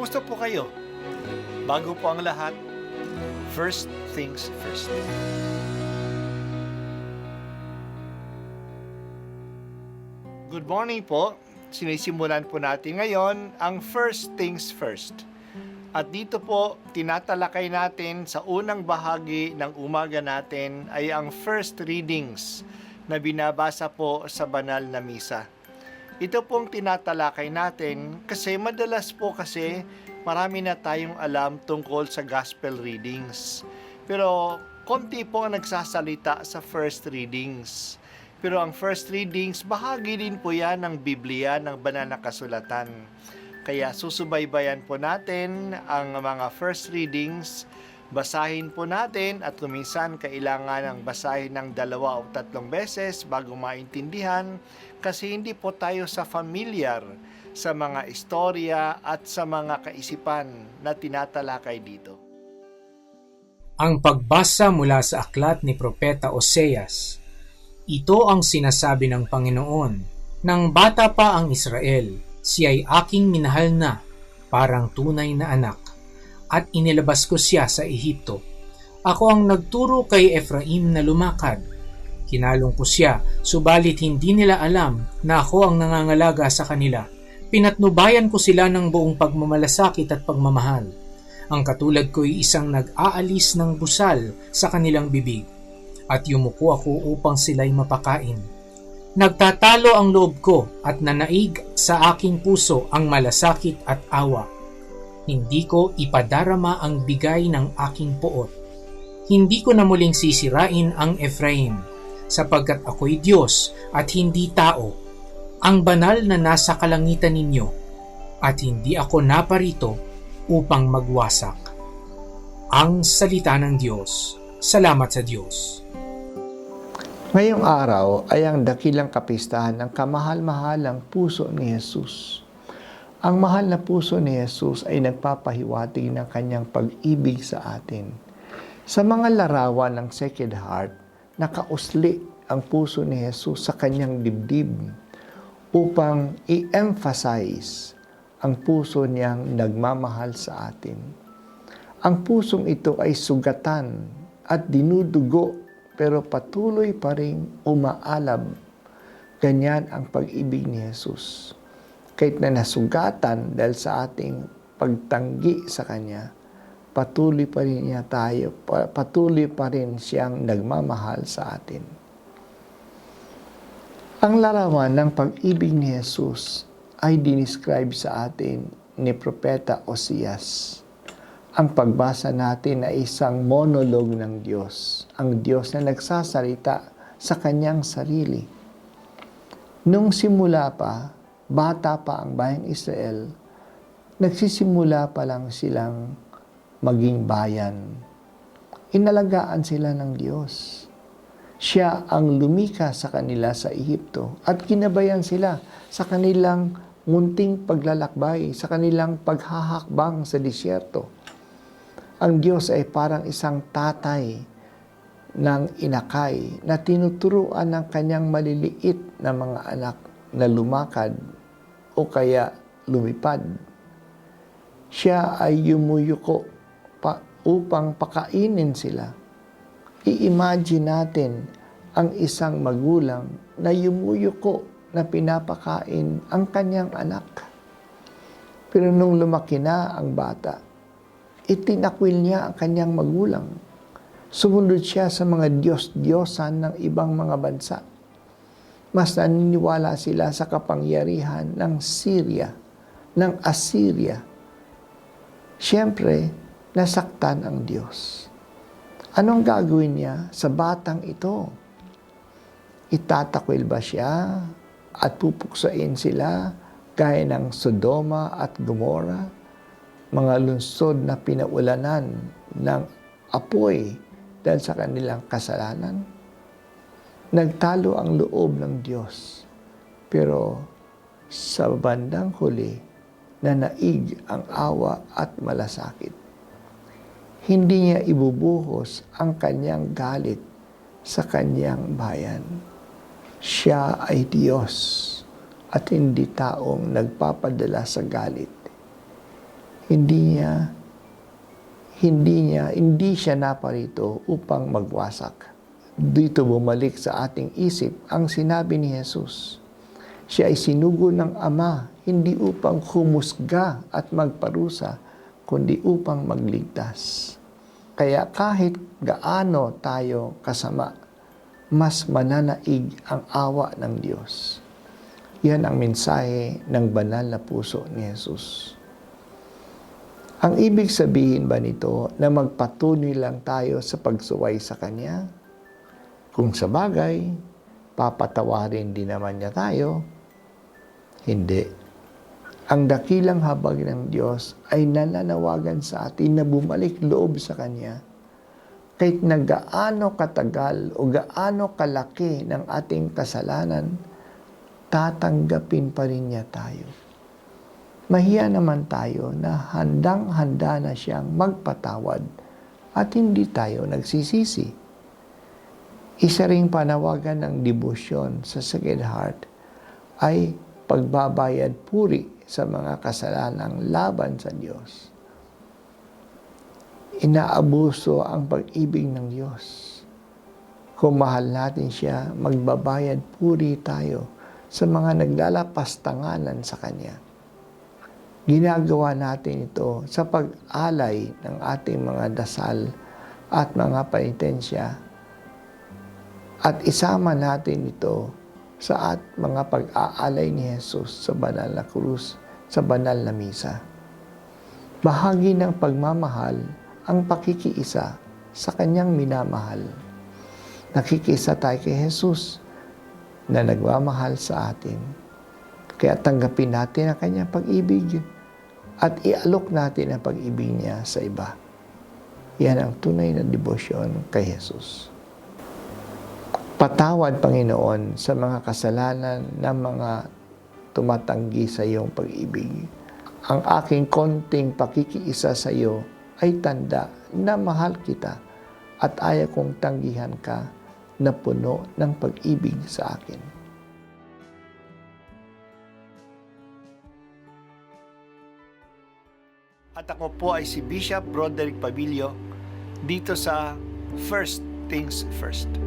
Kumusta po kayo? Bago po ang lahat, first things first. Good morning po. Sinisimulan po natin ngayon ang first things first. At dito po, tinatalakay natin sa unang bahagi ng umaga natin ay ang first readings na binabasa po sa banal na misa. Ito pong tinatalakay natin kasi madalas po kasi marami na tayong alam tungkol sa gospel readings. Pero konti po ang nagsasalita sa first readings. Pero ang first readings, bahagi din po yan ng Biblia, ng banal na kasulatan. Kaya susubaybayan po natin ang mga first readings, basahin po natin at kuminsan kailangan ng basahin ng 2 o 3 beses bago maintindihan kasi hindi po tayo familiar sa mga istorya at sa mga kaisipan na tinatalakay dito. Ang pagbasa mula sa aklat ni Propeta Oseas. Ito ang sinasabi ng Panginoon, "Nang bata pa ang Israel, siya ay aking minahal na, parang tunay na anak, at inilabas ko siya sa Ehipto. Ako ang nagturo kay Efraim na lumakad. Kinalong ko siya, subalit hindi nila alam na ako ang nangangalaga sa kanila. Pinatnubayan ko sila ng buong pagmamalasakit at pagmamahal. Ang katulad ko ay isang nag-aalis ng busal sa kanilang bibig, at yumuko ako upang sila'y mapakain. Nagtatalo ang loob ko at nanaig sa aking puso ang malasakit at awa. Hindi ko ipadarama ang bigay ng aking poot. Hindi ko na muling sisirain ang Efraim, sapagkat ako'y Diyos at hindi tao, ang banal na nasa kalangitan ninyo, at hindi ako naparito upang magwasak." Ang salita ng Diyos. Salamat sa Diyos. Ngayong araw ay ang dakilang kapistahan ng kamahal-mahalang puso ni Jesus. Ang mahal na puso ni Jesus ay nagpapahiwatig ng kanyang pag-ibig sa atin. Sa mga larawan ng Sacred Heart, nakausli ang puso ni Jesus sa kanyang dibdib upang i-emphasize ang puso niyang nagmamahal sa atin. Ang pusong ito ay sugatan at dinudugo pero patuloy pa rin umaalab. Ganyan ang pag-ibig ni Jesus. Kahit na nasugatan dahil sa ating pagtanggi sa Kanya, patuloy pa rin siyang nagmamahal sa atin. Ang larawan ng pag-ibig ni Jesus ay dinescribe sa atin ni Propeta Oseas. Ang pagbasa natin ay isang monologue ng Diyos, ang Diyos na nagsasalita sa kanyang sarili. Nung simula pa, bata pa ang bayang Israel, nagsisimula pa lang silang maging bayan. Inalagaan sila ng Diyos. Siya ang lumika sa kanila sa Ehipto at ginabayan sila sa kanilang munting paglalakbay, sa kanilang paghahakbang sa disyerto. Ang Diyos ay parang isang tatay ng inakay na tinuturuan ng kanyang maliliit na mga anak na lumakad o kaya lumipad. Siya ay yumuyuko upang pakainin sila. I-imagine natin ang isang magulang na yumuyuko na pinapakain ang kanyang anak. Pero nung lumaki na ang bata, itinakwil niya ang kanyang magulang. Sumunod siya sa mga Diyos-Diyosan ng ibang mga bansa. Mas naniniwala sila sa kapangyarihan ng Syria, ng Assyria. Siyempre, nasaktan ang Diyos. Anong gagawin niya sa batang ito? Itatakwil ba siya at pupuksain sila gaya ng Sodoma at Gomorrah? Mga lungsod na pinaulanan ng apoy dahil sa kanilang kasalanan. Nagtalo ang loob ng Diyos. Pero sa bandang huli, nanaig ang awa at malasakit. Hindi niya ibubuhos ang kanyang galit sa kanyang bayan. Siya ay Diyos at hindi taong nagpapadala sa galit. Hindi siya naparito upang magwasak. Dito bumalik sa ating isip ang sinabi ni Jesus. Siya ay sinugo ng Ama, hindi upang humusga at magparusa, kundi upang magligtas. Kaya kahit gaano tayo kasama, mas mananaig ang awa ng Diyos. Yan ang mensahe ng banal na puso ni Jesus. Ang ibig sabihin ba nito na magpatuloy lang tayo sa pagsuway sa Kanya? Kung sa bagay, papatawarin din naman niya tayo. Hindi. Ang dakilang habag ng Diyos ay nananawagan sa atin na bumalik loob sa Kanya. Kahit na gaano katagal o gaano kalaki ng ating kasalanan, tatanggapin pa rin niya tayo. Mahiya naman tayo na handang-handa na siyang magpatawad at hindi tayo nagsisisi. Isa ring panawagan ng debosyon sa Sacred Heart ay pagbabayad puri sa mga kasalanang laban sa Diyos. Inaabuso ang pag-ibig ng Diyos. Kung mahal natin siya, magbabayad puri tayo sa mga naglalapastanganan sa Kanya. Ginagawa natin ito sa pag-alay ng ating mga dasal at mga penitensya. At isama natin ito sa mga pag-aalay ni Jesus sa banal na krus, sa banal na misa. Bahagi ng pagmamahal ang pakikiisa sa Kanyang minamahal. Nakikiisa tayo kay Jesus na nagmamahal sa atin. Kaya tanggapin natin ang Kanyang pag-ibig at ialok natin ang pag-ibig niya sa iba. Yan ang tunay na debosyon kay Jesus. Patawad, Panginoon, sa mga kasalanan ng mga tumatanggi sa iyong pag-ibig. Ang aking konting pakikiisa sa iyo ay tanda na mahal kita at ayaw kong tanggihan ka na puno ng pag-ibig sa akin. At ako po ay si Bishop Broderick Pabilio dito sa First Things First.